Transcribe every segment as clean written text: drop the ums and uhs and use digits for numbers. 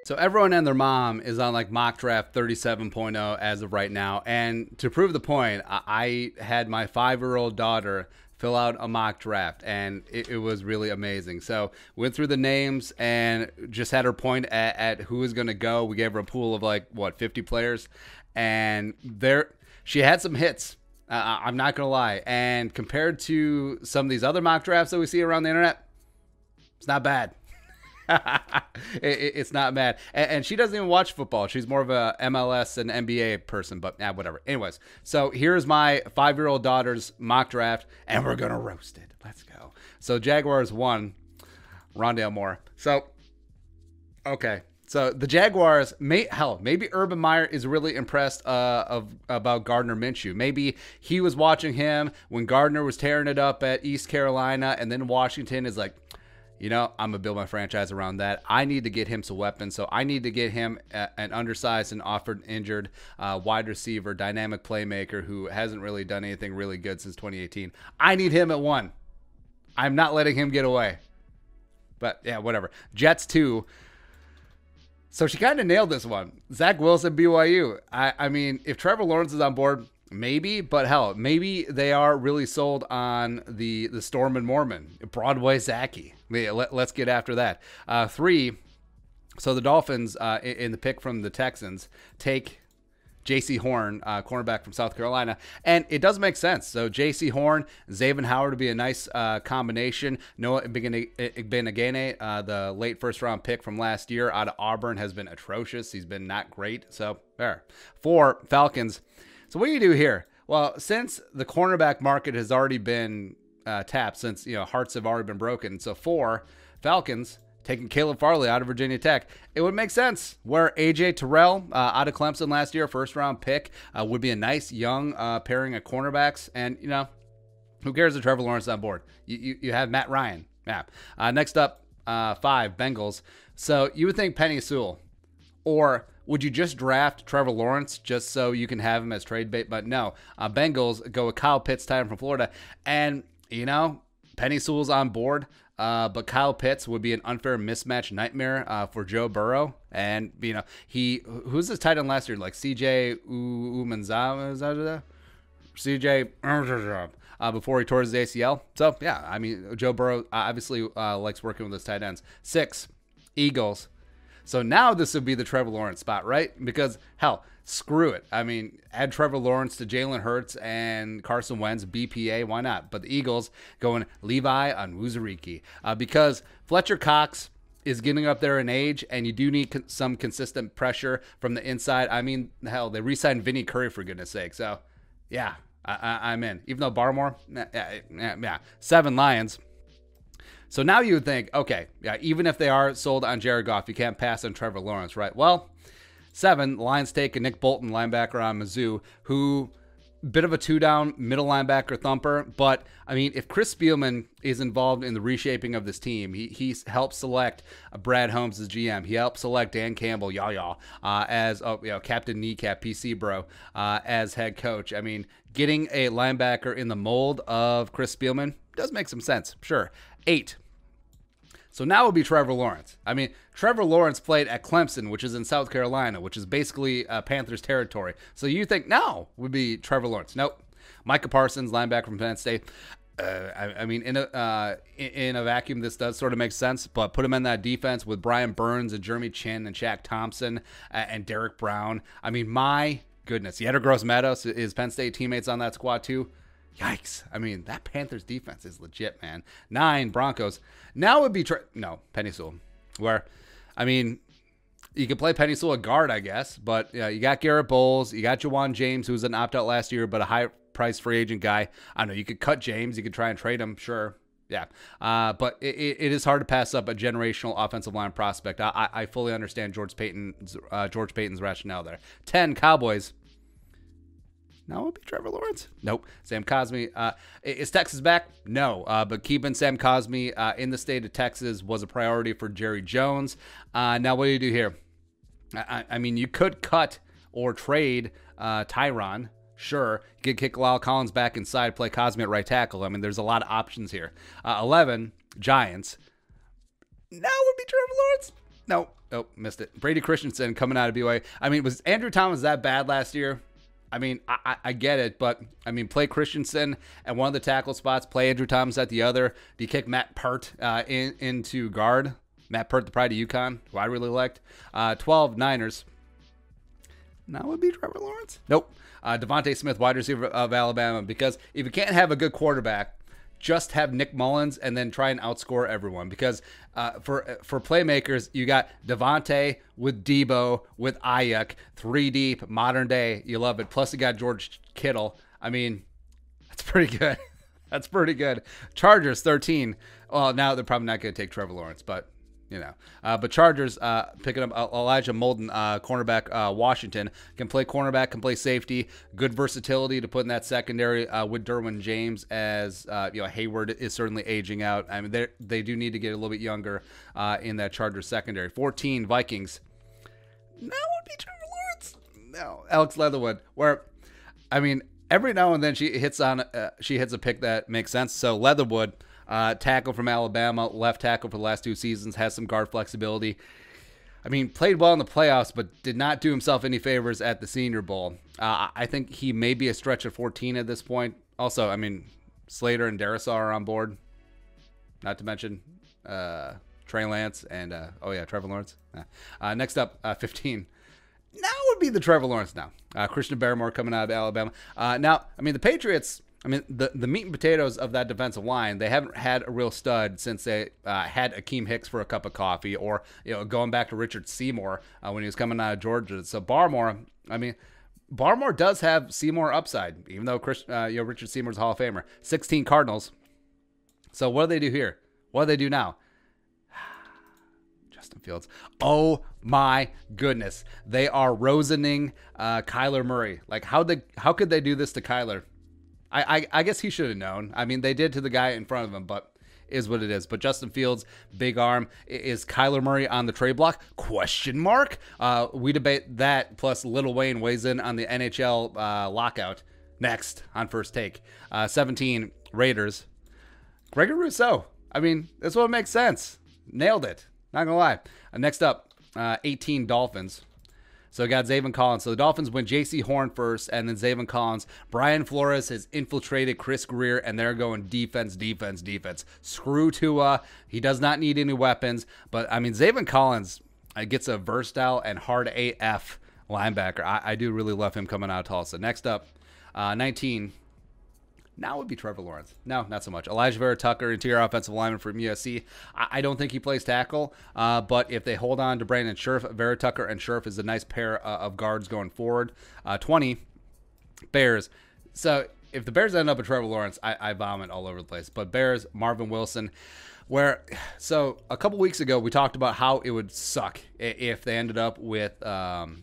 So everyone and their mom is on like mock draft 37.0 as of right now. And to prove the point, I had my 5-year-old daughter fill out a mock draft, and it was really amazing. So went through the names and just had her point at who was going to go. We gave her a pool of like, 50 players. And she had some hits. I'm not going to lie. And compared to some of these other mock drafts that we see around the internet, it's not bad. It's not bad. And she doesn't even watch football. She's more of a MLS and NBA person, but whatever. Anyways, so here's my 5-year-old daughter's mock draft, and we're going to roast it. Let's go. So Jaguars 1, Rondale Moore. So, okay. So the Jaguars, maybe Urban Meyer is really impressed about Gardner Minshew. Maybe he was watching him when Gardner was tearing it up at East Carolina, and then Washington is like, I'm going to build my franchise around that. I need to get him some weapons. So I need to get him an undersized and often injured wide receiver, dynamic playmaker who hasn't really done anything really good since 2018. I need him at 1. I'm not letting him get away. But, yeah, whatever. Jets 2. So she kind of nailed this one. Zach Wilson, BYU. I mean, if Trevor Lawrence is on board, maybe, but hell, maybe they are really sold on the Storm and Mormon, Broadway Zachy. Let's get after that. 3, so the Dolphins in the pick from the Texans take J.C. Horn, cornerback from South Carolina, and it does make sense. So J.C. Horn, Xavier Howard would be a nice combination. Noah Igbenegene, the late first-round pick from last year out of Auburn, has been atrocious. He's been not great. So there. 4, Falcons. So what do you do here? Well, since the cornerback market has already been tapped, since hearts have already been broken, so 4, Falcons taking Caleb Farley out of Virginia Tech, it would make sense. Where AJ Terrell out of Clemson last year, first-round pick, would be a nice young pairing of cornerbacks, and who cares if Trevor Lawrence is on board? You have Matt Ryan. Yeah. Next up, 5, Bengals. So you would think Penny Sewell, or would you just draft Trevor Lawrence just so you can have him as trade bait? But no, Bengals go with Kyle Pitts, tight end from Florida. And, Penny Sewell's on board, but Kyle Pitts would be an unfair mismatch nightmare for Joe Burrow. And, who's his tight end last year? Like CJ Umanzama, is that CJ before he tore his ACL. So, yeah, I mean, Joe Burrow obviously likes working with his tight ends. 6, Eagles. So now this would be the Trevor Lawrence spot, right? Because, hell, screw it. I mean, add Trevor Lawrence to Jalen Hurts and Carson Wentz, BPA, why not? But the Eagles going Levi Onwuzurike because Fletcher Cox is getting up there in age, and you do need some consistent pressure from the inside. I mean, hell, they re-signed Vinny Curry, for goodness sake. So, yeah, I'm in. Even though Barmore, yeah. 7, Lions. So now you would think, okay, yeah, even if they are sold on Jared Goff, you can't pass on Trevor Lawrence, right? Well, 7, Lions take a Nick Bolton linebacker on Mizzou, who bit of a 2-down middle linebacker thumper. But, I mean, if Chris Spielman is involved in the reshaping of this team, he helped select Brad Holmes as GM. He helped select Dan Campbell, as Captain Kneecap, PC bro, as head coach. I mean, getting a linebacker in the mold of Chris Spielman does make some sense, sure. 8. So now it would be Trevor Lawrence. I mean, Trevor Lawrence played at Clemson, which is in South Carolina, which is basically Panthers territory. So you think now would be Trevor Lawrence. Nope. Micah Parsons, linebacker from Penn State. I mean, in a vacuum, this does sort of make sense, but put him in that defense with Brian Burns and Jeremy Chin and Shaq Thompson and Derek Brown. I mean, my goodness. Yetter Gross-Matos is Penn State teammates on that squad too. Yikes. I mean, that Panthers defense is legit, man. 9, Broncos. Now would be Penny Sewell. Where, I mean, you could play Penny Sewell at guard, I guess. But you got Garrett Bowles. You got Jawan James, who was an opt-out last year, but a high-price free agent guy. I don't know. You could cut James. You could try and trade him. Sure. Yeah. But it is hard to pass up a generational offensive line prospect. I fully understand George Payton's rationale there. 10, Cowboys. Now it would be Trevor Lawrence. Nope. Sam Cosmi. Is Texas back? No. But keeping Sam Cosmi in the state of Texas was a priority for Jerry Jones. Now what do you do here? I mean, you could cut or trade Tyron. Sure. You could kick Lyle Collins back inside, play Cosmi at right tackle. I mean, there's a lot of options here. 11, Giants. Now would be Trevor Lawrence. Nope, missed it. Brady Christensen coming out of BYU. I mean, was Andrew Thomas that bad last year? I mean, I get it, but I mean, play Christensen at one of the tackle spots, play Andrew Thomas at the other. Do you kick Matt Pert into guard? Matt Pert, the pride of UConn, who I really liked. 12 Niners. Now would be Trevor Lawrence? Nope. Devontae Smith, wide receiver of Alabama, because if you can't have a good quarterback, just have Nick Mullins and then try and outscore everyone. Because for playmakers, you got Devontae with Debo, with Ayuk, 3 deep, modern day. You love it. Plus you got George Kittle. I mean, that's pretty good. That's pretty good. Chargers, 13. Well, now they're probably not going to take Trevor Lawrence, but you know. But Chargers picking up Elijah Molden, cornerback, Washington. Can play cornerback, can play safety. Good versatility to put in that secondary with Derwin James, as Hayward is certainly aging out. I mean, they do need to get a little bit younger in that Chargers secondary. 14 Vikings. Now would be Trevor Lawrence. No, Alex Leatherwood. Where, I mean, every now and then she hits a pick that makes sense. So Leatherwood. Tackle from Alabama, left tackle for the last 2 seasons, has some guard flexibility. I mean, played well in the playoffs, but did not do himself any favors at the Senior Bowl. I think he may be a stretch of 14 at this point. Also, I mean, Slater and Darisaw are on board. Not to mention Trey Lance and, Trevor Lawrence. Next up, 15. Now would be the Trevor Lawrence now. Christian Barmore coming out of Alabama. Now, I mean, the Patriots... I mean, the meat and potatoes of that defensive line, they haven't had a real stud since they had Akeem Hicks for a cup of coffee, or going back to Richard Seymour when he was coming out of Georgia. So Barmore does have Seymour upside, even though Richard Seymour's a Hall of Famer. 16 Cardinals. So what do they do here? What do they do now? Justin Fields. Oh my goodness, they are Rosening Kyler Murray. Like how could they do this to Kyler? I guess he should have known. I mean, they did to the guy in front of him, but is what it is. But Justin Fields, big arm. Is Kyler Murray on the trade block? Question mark. We debate that, plus Lil Wayne weighs in on the NHL lockout next on First Take. 17 Raiders. Gregory Rousseau. I mean, this one makes sense. Nailed it. Not going to lie. Next up, 18 Dolphins. So we got Zaven Collins. So the Dolphins win J.C. Horn first, and then Zaven Collins. Brian Flores has infiltrated Chris Greer, and they're going defense. Screw Tua. He does not need any weapons. But, I mean, Zaven Collins gets a versatile and hard AF linebacker. I do really love him coming out of Tulsa. Next up, 19. Now would be Trevor Lawrence. No, not so much. Elijah Vera Tucker, interior offensive lineman from USC. I don't think he plays tackle, but if they hold on to Brandon Scherf, Vera Tucker and Scherf is a nice pair of guards going forward. 20, Bears. So if the Bears end up with Trevor Lawrence, I vomit all over the place. But Bears, Marvin Wilson. So a couple weeks ago, we talked about how it would suck if they ended up with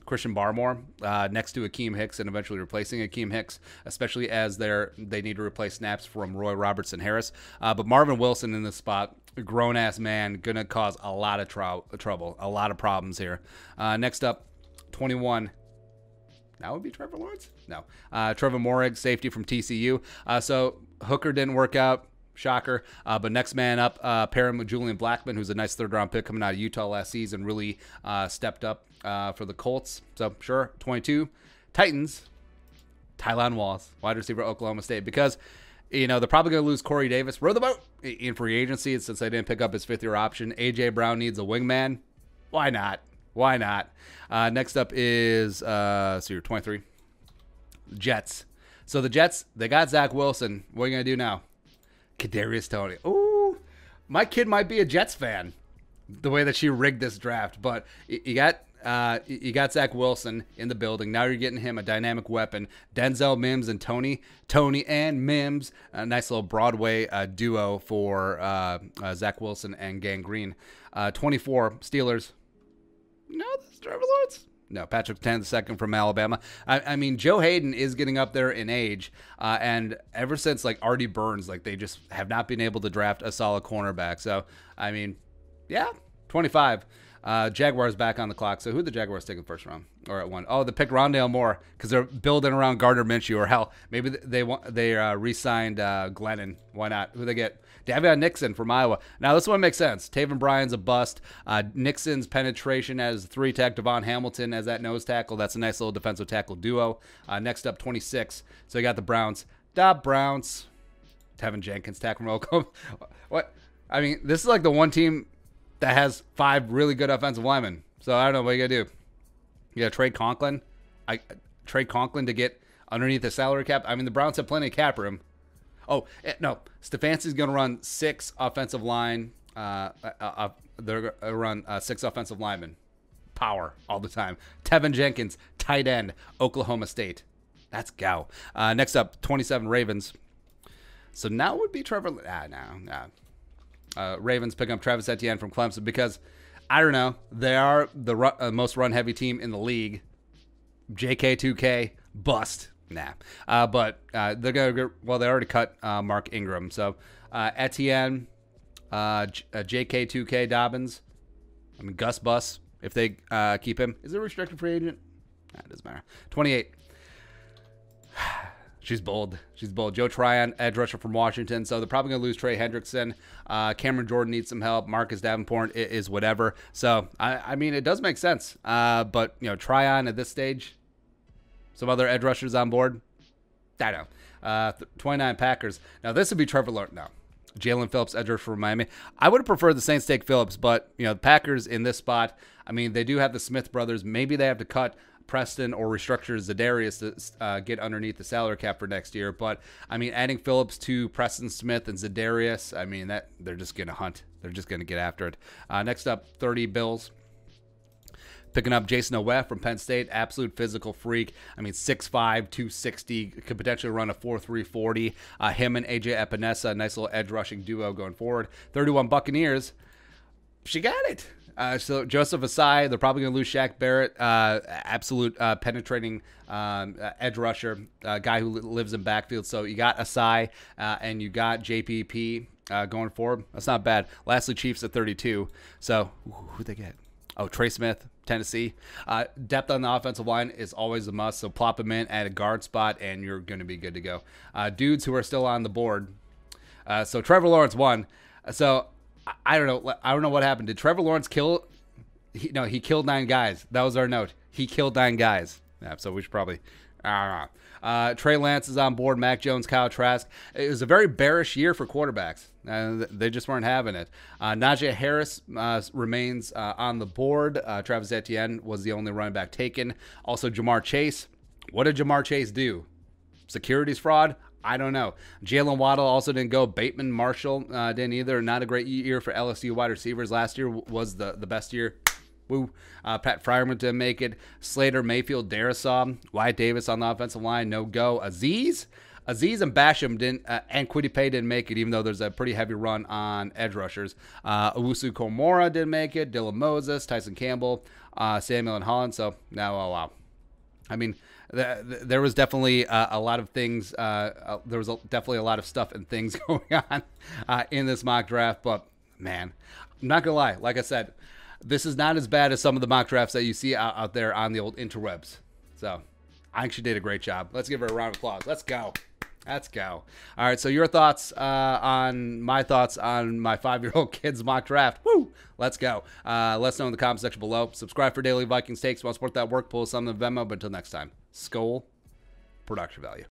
Christian Barmore next to Akeem Hicks and eventually replacing Akeem Hicks, especially as they need to replace snaps from Roy Robertson Harris. But Marvin Wilson in this spot, grown-ass man, going to cause a lot of trouble, a lot of problems here. Next up, 21. That would be Trevor Lawrence? No. Trevor Morig, safety from TCU. So Hooker didn't work out. Shocker. But next man up, pair him with Julian Blackman, who's a nice third-round pick coming out of Utah last season, really stepped up for the Colts. So, sure, 22. Titans, Tylan Wallace, wide receiver, Oklahoma State. Because, they're probably going to lose Corey Davis. Row the boat in free agency since they didn't pick up his fifth-year option. A.J. Brown needs a wingman. Why not? Next up is, 23. Jets. So the Jets, they got Zach Wilson. What are you going to do now? Kadarius Toney. Ooh, my kid might be a Jets fan. The way that she rigged this draft, but you got Zach Wilson in the building. Now you're getting him a dynamic weapon. Denzel Mims and Tony and Mims, a nice little Broadway duo for Zach Wilson and Gang Green. 24 Steelers. No, this is Trevor Lawrence. No, Patrick II from Alabama. I mean, Joe Hayden is getting up there in age, and ever since, Artie Burns, they just have not been able to draft a solid cornerback. So, I mean, yeah, 25. Jaguars back on the clock. So, who the Jaguars taking the first round? Or at 1? Oh, they picked Rondale Moore because they're building around Gardner Minshew. Or hell, maybe they re-signed Glennon. Why not? Who they get? Davion Nixon from Iowa. Now, this one makes sense. Taven Bryan's a bust. Nixon's penetration as a 3-tech. Devon Hamilton as that nose tackle. That's a nice little defensive tackle duo. Next up, 26. So you got the Browns. Browns. Tevin Jenkins, tackle from Oklahoma. What? I mean, this is like the one team that has 5 really good offensive linemen. So I don't know what you got to do. You got to trade Conklin. Trade Conklin to get underneath the salary cap. I mean, the Browns have plenty of cap room. Oh, no. Stefanski's going to run 6 offensive line. They're going to run 6 offensive linemen. Power all the time. Tevin Jenkins, tight end, Oklahoma State. That's go. Next up, 27 Ravens. So now would be Trevor. Ravens picking up Travis Etienne from Clemson because, I don't know, they are the most run-heavy team in the league. JK2K, bust. But they're going to get, well, they already cut Mark Ingram. So Etienne, JK2K, Dobbins, I mean, Gus Bus, if they keep him. Is it a restricted free agent? It doesn't matter. 28. She's bold. Joe Tryon, edge rusher from Washington. So they're probably going to lose Trey Hendrickson. Cameron Jordan needs some help. Marcus Davenport is whatever. So, I mean, it does make sense. But, you know, Tryon at this stage, some other edge rushers on board. I know. 29 Packers. Now, this would be Trevor Lawrence. No. Jalen Phillips, edge rusher from Miami. I would have preferred the Saints take Phillips, but, you know, the Packers in this spot, I mean, they do have the Smith brothers. Maybe they have to cut Preston or restructure Zadarius to get underneath the salary cap for next year. But, I mean, adding Phillips to Preston Smith and Zadarius, I mean, that they're just going to hunt. They're just going to get after it. Next up, 30 Bills. Picking up Jason Oweh from Penn State, absolute physical freak. I mean, 6'5", 260, could potentially run a 4.3 40. Him and AJ Epinesa, nice little edge rushing duo going forward. 31 Buccaneers, she got it. So Joseph Asai, they're probably going to lose Shaq Barrett, absolute penetrating edge rusher, guy who lives in backfield. So you got Asai and you got JPP going forward. That's not bad. Lastly, Chiefs at 32. So who'd they get? Oh, Trey Smith, Tennessee. Depth on the offensive line is always a must. So plop him in at a guard spot and you're going to be good to go. Dudes who are still on the board. So Trevor Lawrence won. So I don't know what happened. Did Trevor Lawrence kill? He killed 9 guys. That was our note. He killed 9 guys. Yeah, so we should probably. I don't know. Trey Lance is on board. Mac Jones, Kyle Trask. It was a very bearish year for quarterbacks. They just weren't having it. Najee Harris remains on the board. Travis Etienne was the only running back taken. Also, Jamar Chase. What did Jamar Chase do? Securities fraud? I don't know. Jalen Waddle also didn't go. Bateman Marshall didn't either. Not a great year for LSU wide receivers. Last year was the best year. Woo. Pat Fryerman didn't make it. Slater, Mayfield, Darisaw, Wyatt Davis on the offensive line, no go. Aziz and Basham didn't, and Kwity Paye didn't make it, even though there's a pretty heavy run on edge rushers. Owusu Komora didn't make it. Dylan Moses, Tyson Campbell, Samuel and Holland. So now, oh wow. I mean, there was definitely a lot of things. There was definitely a lot of stuff and things going on in this mock draft. But man, I'm not gonna lie. Like I said, this is not as bad as some of the mock drafts that you see out there on the old interwebs. So I actually did a great job. Let's give her a round of applause. Let's go. All right, so your thoughts on my thoughts on my 5-year-old kid's mock draft. Woo! Let's go. Let us know in the comment section below. Subscribe for daily Vikings takes. Want to support that work, pull us on the Venmo. But until next time, Skol, production value.